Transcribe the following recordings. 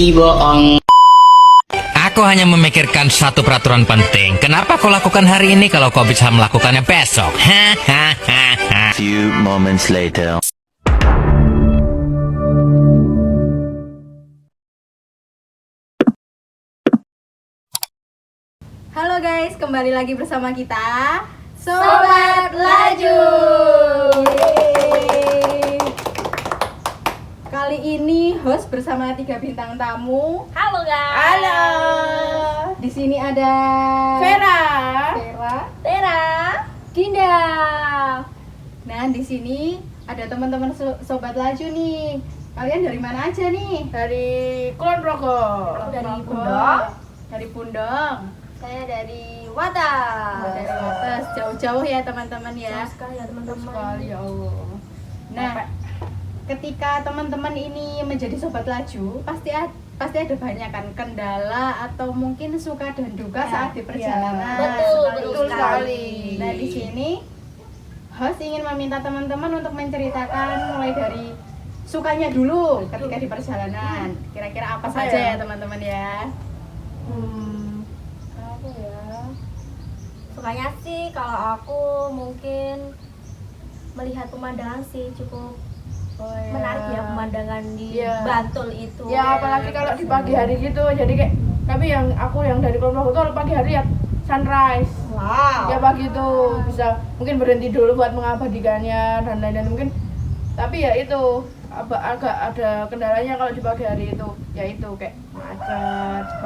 lagi bohong. Aku hanya memikirkan satu peraturan penting. Kenapa kau lakukan hari ini kalau kau bisa melakukannya besok? Hahaha. Few moments later. Halo guys, kembali lagi bersama kita Sobat Laju. Yeay. Kali ini host bersama 3 bintang tamu. Halo guys. Halo. Di sini ada Vera, Tera. Dinda. Nah, di sini ada teman-teman Sobat Laju nih. Kalian dari mana aja nih? Dari Kulon Progo. Dari Pundong. Dari Pundong. Saya dari Watas. Dari atas, jauh-jauh ya teman-teman ya. Jauh sekali ya teman-teman. Sekali ya Allah. Nah, ketika teman-teman ini menjadi sobat laju, pasti ada banyak kan kendala atau mungkin suka dan duka saat di perjalanan. Betul sekali. Nah, di sini host ingin meminta teman-teman untuk menceritakan mulai dari sukanya dulu ketika di perjalanan. Kira-kira apa saja ya teman-teman ya? Apa ya? Sukanya sih kalau aku mungkin melihat pemandangan sih cukup menarik ya, pemandangan di Bantul itu. Ya apalagi kalau di pagi hari gitu, jadi kayak tapi yang dari Kulon Progo tuh pagi hari ya sunrise. Wow. Ya pagi itu bisa mungkin berhenti dulu buat mengabadikannya dan lain-lain mungkin. Tapi ya itu agak ada kendalanya kalau di pagi hari itu, yaitu kayak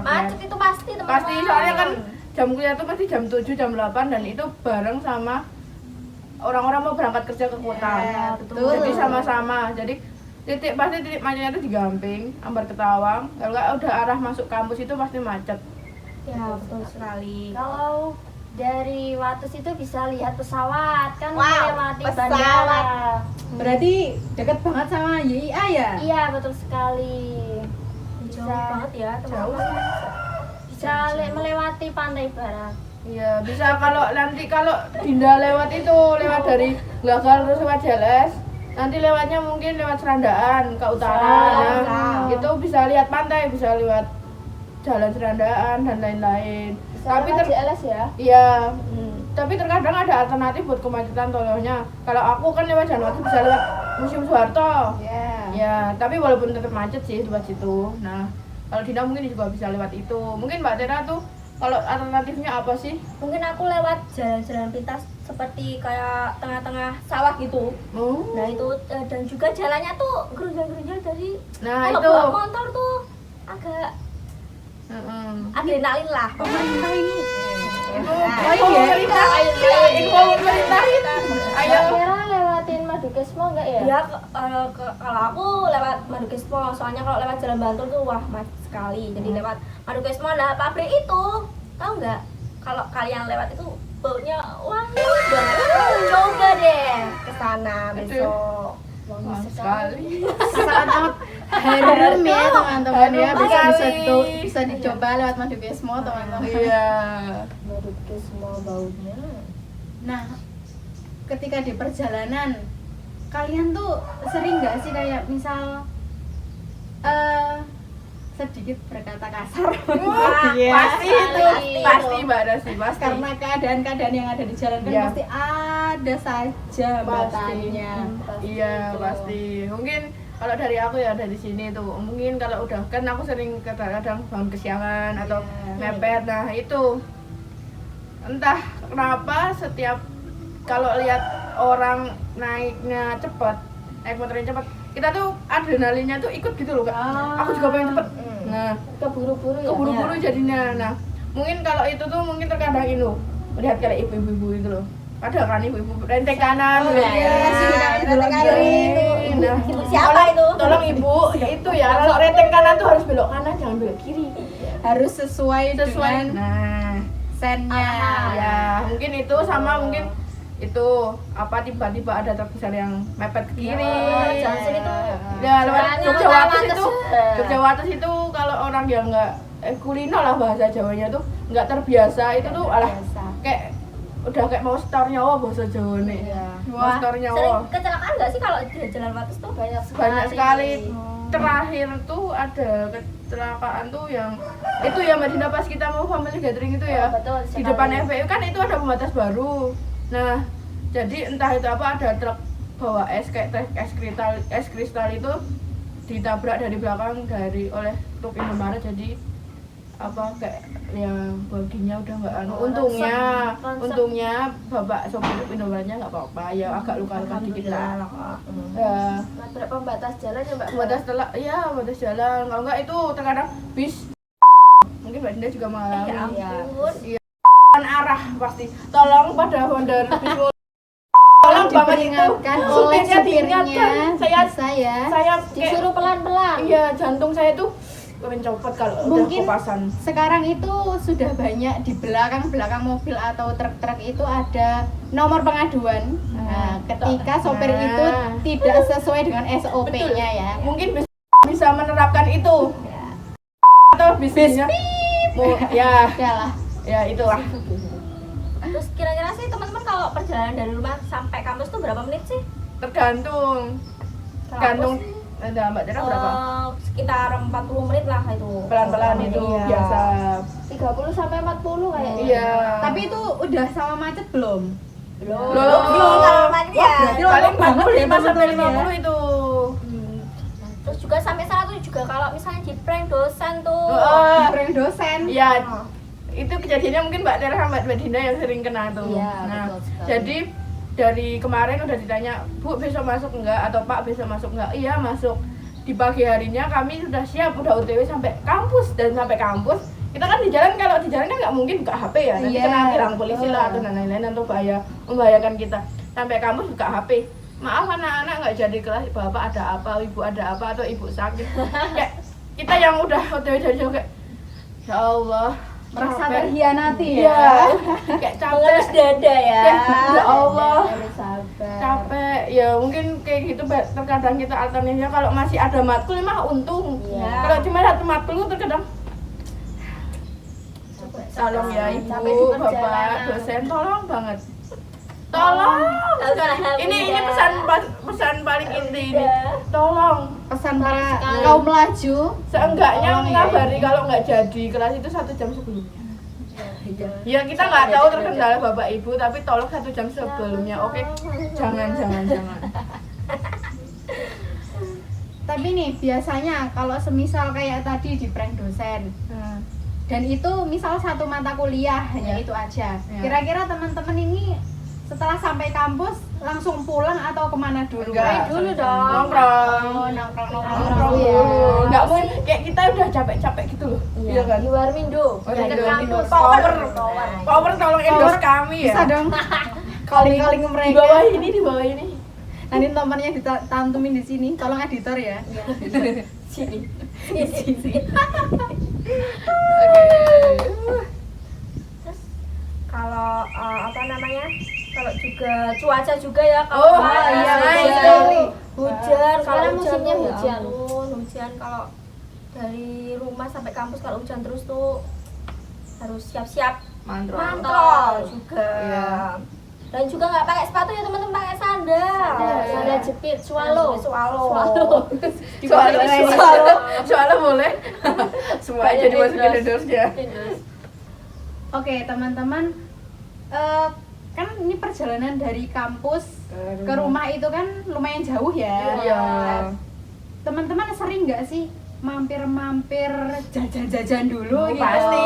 Macet itu pasti teman-teman. Pasti soalnya kan jam kuliah tuh pasti jam 7 jam 8 dan itu bareng sama orang-orang mau berangkat kerja ke kota. Ya, betul. Jadi sama-sama. Jadi titik macetnya itu di Gamping, Ambar Ketawang. Kalau nggak udah arah masuk kampus itu pasti macet. Ya betul sekali. Kalau dari Wates itu bisa lihat pesawat kan, Wow, melewati pesawat. bandara. Berarti dekat banget sama YIA ya? Iya betul sekali. Jauh banget ya teman-teman. Bisa melewati pantai barat. Iya, bisa kalau Dinda lewat dari Glagal terus lewat Jeles. Nanti lewatnya mungkin lewat Serandaan ke utara. Nah, itu bisa lihat pantai, bisa lewat jalan Serandaan dan lain-lain. Tapi JLS ya. Iya. Tapi terkadang ada alternatif buat kemacetan tolongnya. Kalau aku kan lewat Januari bisa lewat Museum Soeharto. Iya. Ya, tapi walaupun tetap macet sih lewat situ. Nah, kalau Dinda mungkin juga bisa lewat itu. Mungkin Mbak Tera tuh kalau alternatifnya apa sih? Mungkin aku lewat jalan-jalan pintas seperti kayak tengah-tengah sawah gitu. Oh. Nah itu dan juga jalannya tuh gerunjal-gerunjal dari Nah, kalau itu. bawa motor tuh agak adrenalin lah. Pemerintah ini. Info pemerintah. Ayo. Kira lewatin Madukesmo enggak ya? Ya kalau aku lewat Madukesmo, soalnya kalau lewat Jalan Bantul tuh wah macet sekali. Jadi lewat Madukesmo ada pabrik itu. Tahu nggak? Kalau kalian lewat itu baunya wangi banget. Coba deh ke sana besok. Wangi sekali. Sangat harum ya teman-teman ya. Harum Bisa dicoba lewat Madukesmo teman-teman. Iya. Madukesmo baunya. Nah, ketika di perjalanan kalian tuh sering nggak sih kayak misal sedikit berkata kasar? Iya. Pasti Mbak Dasi, pasti. Karena keadaan-keadaan yang ada di jalan kan Iya. pasti ada saja hambatannya. Iya, pasti. Mungkin kalau dari aku ya dari sini tuh, mungkin kalau udah kan aku sering kadang bangun kesiangan atau mepet. Nah, itu entah kenapa setiap kalau lihat orang naiknya cepat, naik motornya cepat, kita tuh adrenalinnya tuh ikut gitu loh, Kak. Aku juga pengen cepet. Nah, keburu-buru jadinya. Nah, mungkin kalau itu tuh mungkin terkadang ini melihat kayak ibu-ibu itu loh. Ada kan ibu-ibu renteng kanan, belok kiri. Nah, Ibu siapa itu? tolong ibu, ya itu ya. Kalau renteng kanan tuh harus belok kanan, jangan belok kiri. Harus sesuai dengan Nah, sennya. ya mungkin itu sama mungkin itu apa tiba-tiba ada truk besar yang mepet ke kiri. Jangan sini tuh. Ya lewat Jalannya Jogja Wates lewat itu. Jogja Wates itu kalau orang yang nggak kulino lah bahasa Jawanya tuh nggak terbiasa itu tuh alah kayak udah kayak mau setor nyawa bahasa Jawa nih. Mau Wah, setor nyawa. Sering kecelakaan nggak sih kalau di jalan Wates tuh? Banyak sekali. terakhir tuh ada kecelakaan tuh yang itu ya Mbak Dinda, pas kita mau family gathering itu ya. Betul Di sekali. depan FPU kan itu ada pembatas baru. Nah, jadi entah itu apa, ada truk bawa es kayak es kristal itu ditabrak dari belakang oleh truk Indomaret, jadi apa kayak yang baginya udah nggak anu. Untungnya bapak sopir Indomaretnya nggak apa-apa, ya agak luka-luka dikit lah. Ya, Nabrak pembatas jalan ya Mbak. batas jalan. Kalau nggak itu terkadang bis, mungkin Mbak Dinda juga mengalami. Ya ampun. Arah pasti. Tolong pada Honda bis tolong banget itu Diperingatkan oleh supirnya diingatkan. supirnya. Saya saya Disuruh pelan-pelan. iya, jantung saya tuh mencopot kalau Mungkin udah kepasan. sekarang itu sudah banyak di belakang mobil atau truk-truk itu ada nomor pengaduan. Nah, ketika sopir Nah. itu tidak sesuai dengan SOP-nya ya. Mungkin bisa menerapkan itu. Ya. Atau bisnisnya ya, Udahlah. ya itulah. Terus kira-kira sih teman-teman kalau perjalanan dari rumah sampai kampus tuh berapa menit sih? Tergantung. Tergantung ada Mbak Dera berapa? Sekitar 40 menit lah itu. Pelan-pelan itu Iya. biasa. 30 sampai 40 kayaknya. Iya. Tapi itu udah sama macet belum? Belum. Kalau macet ya. berarti Paling lama banget ya 45 sampai teman-teman 50 itu. Terus juga sampai sana tuh juga kalau misalnya di prank dosen tuh. Prank dosen. Iya. Itu kejadiannya mungkin Mbak Tera sama Mbak Dinda yang sering kena tuh. Iya, Nah, betul sekali. jadi dari kemarin udah ditanya, Bu besok masuk enggak atau Pak besok masuk enggak? Iya masuk. Di pagi harinya kami sudah siap, udah OTW sampai kampus, dan sampai kampus kita kan di jalan, kalau di jalan kan nggak mungkin buka HP ya, nanti Iya. kena tilang polisi lah atau lain-lain atau membahayakan kita. Sampai kampus buka HP, maaf anak-anak nggak jadi kelas, bapak ada apa, ibu ada apa, atau ibu sakit. Kayak kita yang udah OTW dari jauh kayak ya Allah, Merasa capek. terhianati Iya, ya. kayak Mengelus capek, dada ya. Ya Allah. Harus sabar. capek. Ya mungkin kayak gitu, terkadang kita alternatifnya kalau masih ada matkul mah untung. Iya. Kalau cuma satu matkul terkadang tolong ya ibu, Capek di bapak, perjalanan. dosen, tolong banget. Tolong. Ini pesan paling inti ini. Tolong. Pesan para Sekali. kaum melaju. Seenggaknya Tolong ya, ngabari Ibu. kalau nggak jadi kelas itu 1 jam sebelumnya. Ya kita nggak tahu terkendala bapak ibu, tapi tolong 1 jam sebelumnya. Oke, jangan. Tapi nih biasanya kalau semisal kayak tadi di prank dosen dan itu misal satu mata kuliah hanya Ya. itu aja. Ya. Kira-kira teman-teman ini setelah sampai kampus langsung pulang atau kemana dulu? Enggak. Dulu dong. Nongkrong. Oh, nongkrong Nongkrong dulu ya. dulu. Nggak mungkin kayak kita udah capek-capek gitu loh. Iya kan? Di Warmindo. Oh, Dekat di Warmindo. kampus. Power. Power. Power tolong endorse kami ya. Bisa dong. Calling Di mereka. bawah ini. Nanti nomornya ditantumin di sini. Tolong editor ya. Sini. Terus kalau apa namanya? Kalau juga cuaca juga ya kalau Oh, panas, iya, hujan. sekali. Hujan, kalau Sekarang hujan musimnya tuh, ya hujan. ampun, hujan kalau dari rumah sampai kampus kalau hujan terus tuh harus siap-siap Mantrol. mantrol juga. Iya. Dan juga nggak pakai sepatu ya teman-teman, pakai sandal. Sandal jepit, swallow. Swallow. Soalnya boleh. Semua aja dimasukin endorse-nya. Oke, teman-teman. Kan ini perjalanan dari kampus ke rumah itu kan lumayan jauh ya. Iya. Teman-teman sering nggak sih mampir-mampir jajan-jajan dulu gitu? Pasti.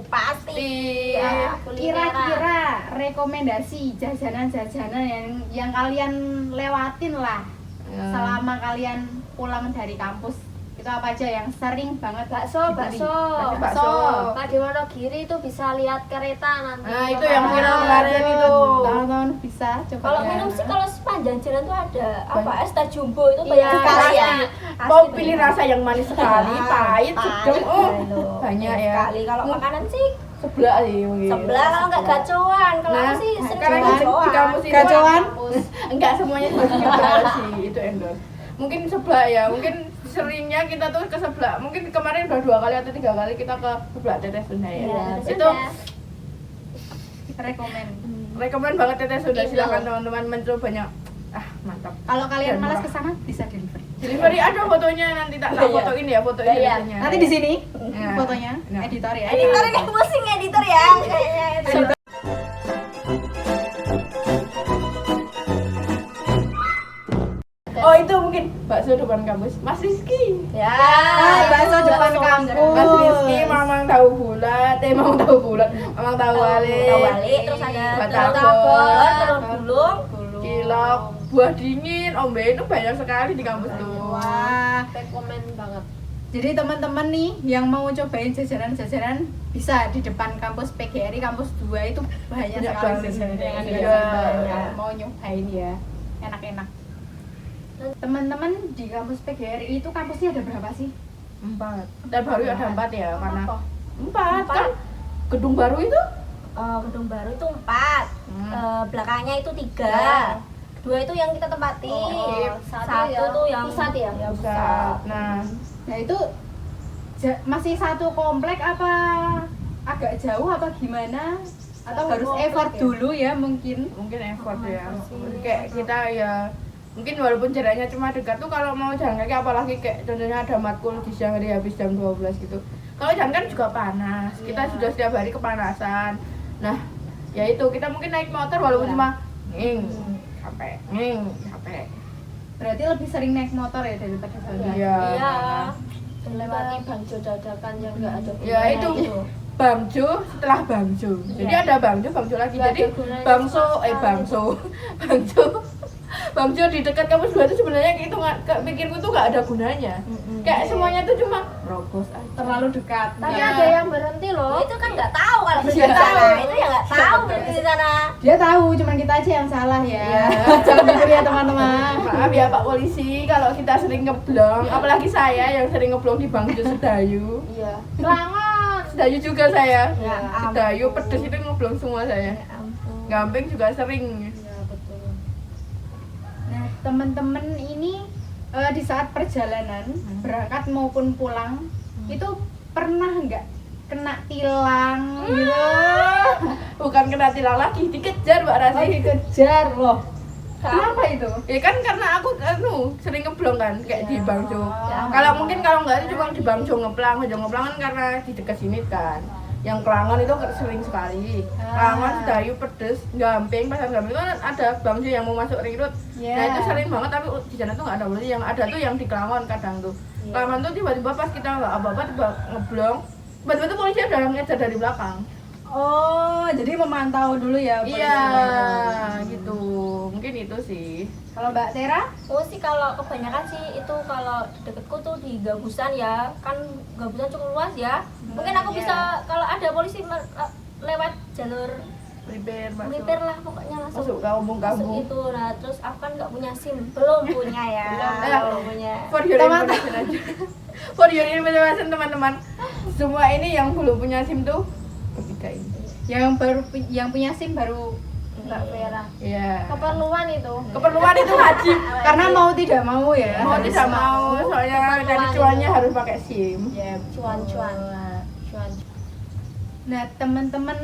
Pasti. Iya. Kira-kira rekomendasi jajanan-jajanan yang kalian lewatin lah Ya. selama kalian pulang dari kampus, itu apa aja yang sering banget Bakso. Bakso. Pak di Wonogiri itu bisa lihat kereta nanti. Nah, itu yang viral kemarin itu. Tahun-tahun bisa coba. Kalau ya. minum sih kalau sepanjang jalan tuh ada apa es teh jumbo itu Iya, banyak sekali ya. Mau pilih rasa yang manis sekali, pahit, sedang, banyak ya. Sekali kalau makanan sih Sebelah sih mungkin. sebelah, kalau nggak gacoan. Kalau Nah, aku sih sering sekarang gacoan. di kampus itu Gacoan? enggak semuanya juga sih itu endorse. Mungkin sebelah ya, mungkin seringnya kita tuh ke sebelah. Mungkin kemarin udah 2 kali atau 3 kali kita ke sebelah Teteh Sunda ya. Iya, Itu rekomen. rekomen banget Teteh Sunda, silakan teman-teman mencobanya. Ah, mantap. Kalau kalian Dan malas murah. ke sana bisa delivery. Delivery ada fotonya, nanti tak fotoin ya foto Indonesianya. Nanti di sini Ya. fotonya, Nah. editor ya. Editor ini pusing editor ya. Kayaknya. Oh itu mungkin bakso depan kampus Mas Rizky. Ya, bakso depan kampus. Mas Rizky mamang tahu bulat, mamang tahu bulat, mamang tahu wali. Tahu wali, terus ada batagor, batagor, telur gulung, cilok, buah dingin, ombe itu banyak sekali di kampus tuh. Wah, Rekomen banget. jadi teman-teman nih yang mau cobain jajanan-jajanan bisa di depan kampus PGRI kampus 2 itu banyak Banyak sekali banget. jajanan yang ada di Iya. sana. Mau nyobain ya, enak-enak. Teman-teman di kampus PGRI itu kampusnya ada berapa sih? 4. Dan baru ada 4 ya, karena Apa? 4 kan gedung baru itu. gedung baru itu 4, belakangnya itu 3, Ya. 2 itu yang kita tempati, Oh, satu tuh yang pusat ya? Ya, Pusat. pusat. Nah, Nah itu masih satu komplek apa agak jauh apa gimana? Atau Satu harus komplek effort ya? dulu ya mungkin? mungkin effort ya. sih. Kayak kita ya mungkin walaupun jaraknya cuma dekat tuh kalau mau jalan kaki apalagi kayak contohnya ada matkul di siang hari habis jam 12 gitu. Kalau jalan kan juga panas. Kita sudah setiap hari kepanasan. Nah, ya itu kita mungkin naik motor walaupun cuma capek. Berarti lebih sering naik motor ya daripada jalan. Iya. Iya. Melewati bangjo dadakan yang nggak ada Ya gunanya itu gitu. bangjo setelah bangjo. Jadi Iya. ada bangjo lagi. Nggak Jadi ada gunanya bangso sama sekali. bangjo di dekat kampus 2 itu sebenarnya itu pikirku tuh nggak ada gunanya. Kayak semuanya tuh cuma rokos aja. Terlalu dekat. Tapi Iya. ada yang berhenti loh. Itu kan nggak tahu kalau berhenti Iya. di sana. Itu ya nggak tahu berhenti di sana. Dia tahu, cuman kita aja yang salah ya. Iya. Jangan tidur ya teman-teman. Maaf ya Pak Polisi kalau kita sering ngeblong, apalagi saya yang sering ngeblong di Bangjo Sedayu. Iya. Kelangan. Sedayu juga saya. Ya Sedayu ampun. pedes itu ngeblong semua saya. Ya ampun. Gamping juga sering. Iya betul. Nah, teman-teman ini di saat perjalanan berangkat maupun pulang itu pernah nggak kena tilang gitu? Bukan kena tilang lagi, dikejar Mbak Rasi. Dikejar loh. Kenapa itu? Ya kan karena aku sering ngeblong kan kayak di Bangjo. Ya. Kalau mungkin kalau nggak itu cuma di Bangjo ngeplang kan karena di dekat sini kan. Yang Kelangan itu sering sekali. Kelangan, Sedayu, Pedes, Gamping, Pasar Gamping itu kan ada Bangjo yang mau masuk ring road. Ya. Nah itu sering banget tapi di sana tuh nggak ada polisi. Yang ada tuh yang di Kelangan kadang tuh. Kelangan tuh tiba-tiba pas kita nggak apa-apa tiba ngeblong, tiba-tiba tuh polisi udah ngejar dari belakang. Oh, jadi memantau dulu ya Iya, polisinya. gitu. Mungkin itu sih. Kalau Mbak Tera? Oh sih kalau kebanyakan sih itu kalau di deketku tuh di Gabusan ya, kan Gabusan cukup luas ya. Mungkin aku iya. bisa kalau ada polisi lewat jalur Prepare masuk. melipir lah pokoknya langsung Masuk kampung-kampung. masuk itu. Nah terus aku kan nggak punya SIM, belum punya ya, belum punya. For your information aja. For your information teman-teman. Semua ini yang belum punya SIM tuh ketiga ini. Yang punya SIM baru Mbak Vera. Iya. Keperluan itu. Keperluan itu wajib. karena mau tidak mau ya. Mau harus tidak mau, soalnya dari cuannya harus pakai SIM. Ya, Cuan-cuan. Cuan. Nah, teman-teman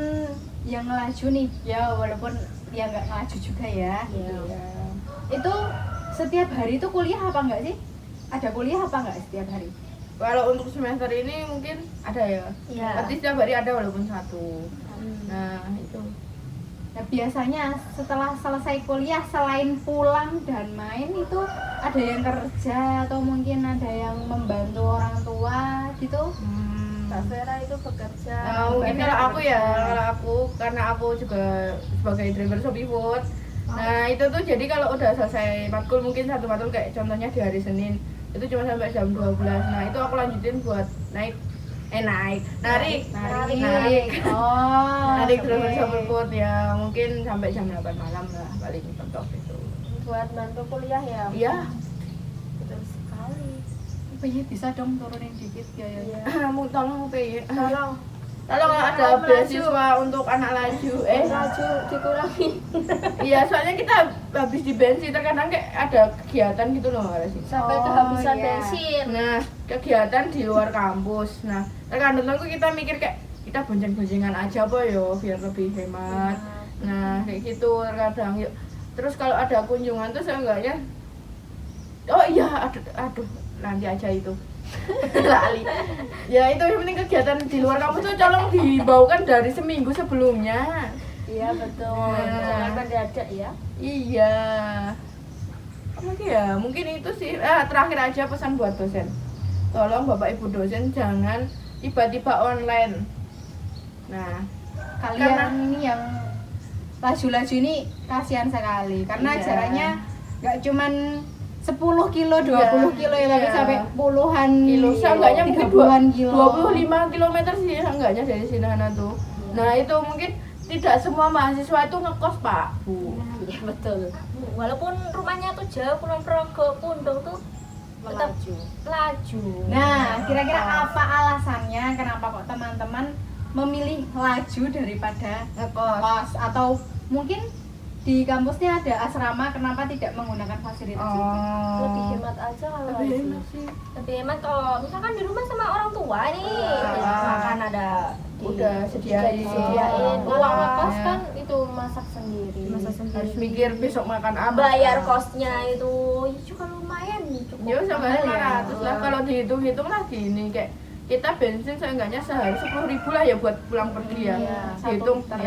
yang ngelaju nih, ya walaupun dia nggak ngelaju juga ya. Iya. Itu setiap hari itu kuliah apa enggak sih? Ada kuliah apa enggak setiap hari? Kalau untuk semester ini mungkin ada ya. Iya. Berarti setiap hari ada walaupun satu. Nah, itu. Nah, biasanya setelah selesai kuliah selain pulang dan main itu ada yang kerja atau mungkin ada yang membantu orang tua gitu. Mbak Vera itu bekerja. Nah, mungkin kalau aku ya, kalau aku karena aku juga sebagai driver Shopee Food. Nah, itu tuh jadi kalau udah selesai matkul mungkin satu matkul kayak contohnya di hari Senin itu cuma sampai jam 12. Nah, itu aku lanjutin buat narik. Narik. Oh, Narik oke. driver Shopee Food ya mungkin sampai jam 8 malam lah paling mentok itu. Buat bantu kuliah ya. Iya. Betul sekali. Iya, bisa dong turunin dikit biayanya. Kamu tolong PY. Tolong. Tolong ada beasiswa untuk anak laju. Laju dikurangi. Iya, soalnya kita habis di bensin terkadang kayak ada kegiatan gitu loh, Mbak Rasi. Sampai Oh, kehabisan iya. bensin. Nah, kegiatan di luar kampus. Nah, terkadang tuh kita mikir kayak kita bonceng-boncengan aja apa yo biar lebih hemat. Nah, kayak gitu terkadang yuk. Terus kalau ada kunjungan tuh seenggaknya Oh iya, aduh, nanti aja itu. Lali. Ya itu yang penting kegiatan di luar kampus tuh tolong dibaukan dari seminggu sebelumnya. Iya betul. Jangan mendadak ya. Iya. Apa lagi ya? Mungkin itu sih. Terakhir aja pesan buat dosen. Tolong Bapak Ibu dosen jangan tiba-tiba online. Nah, Kalian ini yang laju-laju ini kasihan sekali karena Iya. jaraknya nggak cuman 10 kilo, 20 Iya, kilo ya, tapi iya. sampai puluhan kilo seenggaknya mungkin 30-an kilo. 25 kilometer sih seenggaknya dari sini sana tuh. Nah, itu mungkin tidak semua mahasiswa itu ngekos, Pak, Bu. Iya betul. Walaupun rumahnya tuh jauh, Kulon Progo, Pundong tuh tetap laju. Nah, kira-kira apa alasannya kenapa kok teman-teman memilih laju daripada ngekos, atau mungkin di kampusnya ada asrama, kenapa tidak menggunakan fasilitas itu? Lebih hemat aja kalau Lebih laju. enak sih. Lebih hemat kalau misalkan di rumah sama orang tua nih, Ah. makan ada Udah sediain. disediain. Kalau Uang ngekos Ya. kan itu masak sendiri. Masak sendiri. Harus mikir besok makan apa. bayar kosnya itu ya juga lumayan cukup. Ya sampai mahal ya. 500 lah kalau dihitung-hitung lah gini kayak kita bensin seenggaknya sehari 10.000 lah ya buat pulang pergi ya. Iya, satu Dihitung liter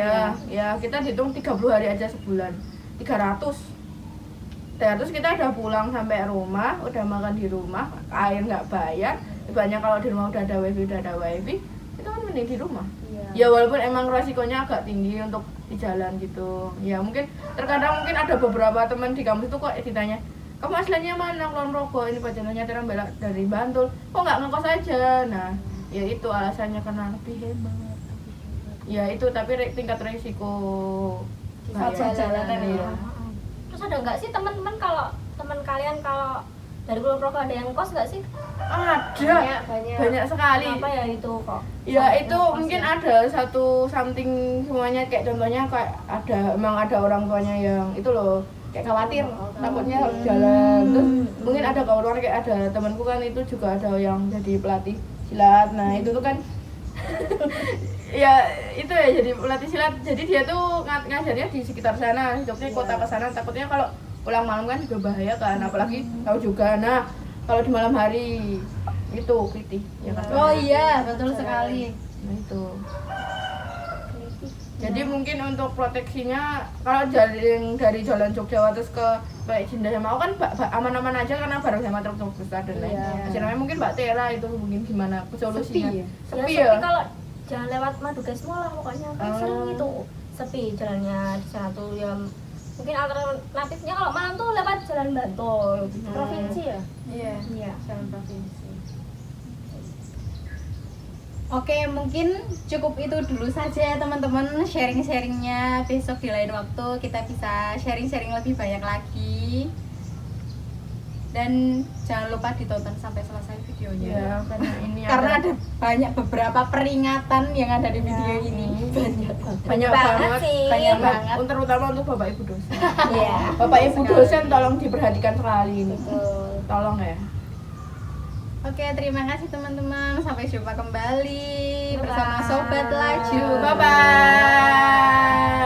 ya kita dihitung 30 hari aja sebulan 300 kita udah pulang sampai rumah, udah makan di rumah, air nggak bayar. Banyak kalau di rumah udah ada wifi, itu kan mending di rumah. Iya. Ya walaupun emang resikonya agak tinggi untuk di jalan gitu. Ya mungkin terkadang mungkin ada beberapa teman di kampus itu kok ditanya, kamu aslinya mana? Kulon Progo, ini pacarnya terang belak dari Bantul, kok nggak ngekos aja? Nah, ya itu alasannya karena lebih hemat. Ya itu tapi tingkat resiko Perjalanan ya. Terus ada nggak sih teman-teman kalau teman kalian kalau dari Kulon Progo ada yang kos nggak sih? Ada Banyak. banyak sekali. Apa ya itu kok? Ya Sampai itu ngekos mungkin ya? ada satu something semuanya kayak contohnya kayak emang ada orang tuanya yang itu loh kayak khawatir takutnya harus jalan. Terus mungkin ada kawan kayak ada temanku kan itu juga ada yang jadi pelatih silat. Nah itu tuh kan ya itu ya jadi pelatih silat, jadi dia tuh ngajarnya di sekitar sana, hidupnya kota ke sana, takutnya kalau pulang malam kan juga bahaya kan, apalagi tahu juga. Nah kalau di malam hari itu kritik ya kan. Oh iya, betul sekali. Nah itu. Jadi mungkin untuk proteksinya kalau dari Jalan Jogja terus ke kayak Jinda sama aku kan aman-aman aja karena bareng sama truk-truk besar dan lain. Namanya mungkin Mbak Tera itu mungkin gimana solusinya? Sepi ya? Sepi Ya, ya. sepi kalau jangan lewat Madukesmo lah pokoknya. Kan sering itu sepi jalannya di sana tuh ya. Mungkin alternatifnya kalau malam tuh lewat Jalan Bantul. Provinsi ya? Iya. Iya. Jalan provinsi. Oke, mungkin cukup itu dulu saja ya teman-teman, sharing-sharingnya. Besok di lain waktu kita bisa sharing-sharing lebih banyak lagi. Dan jangan lupa ditonton sampai selesai videonya. Ya, karena ini Karena ada banyak beberapa peringatan yang ada di video ini. banyak banget banget sih. Banyak banget. terutama untuk Bapak Ibu dosen. Iya. Bapak Ibu dosen tolong diperhatikan sekali ini. Betul. Tolong ya. Oke, terima kasih teman-teman. Sampai jumpa kembali Bye-bye. bersama Sobat Laju. Bye bye.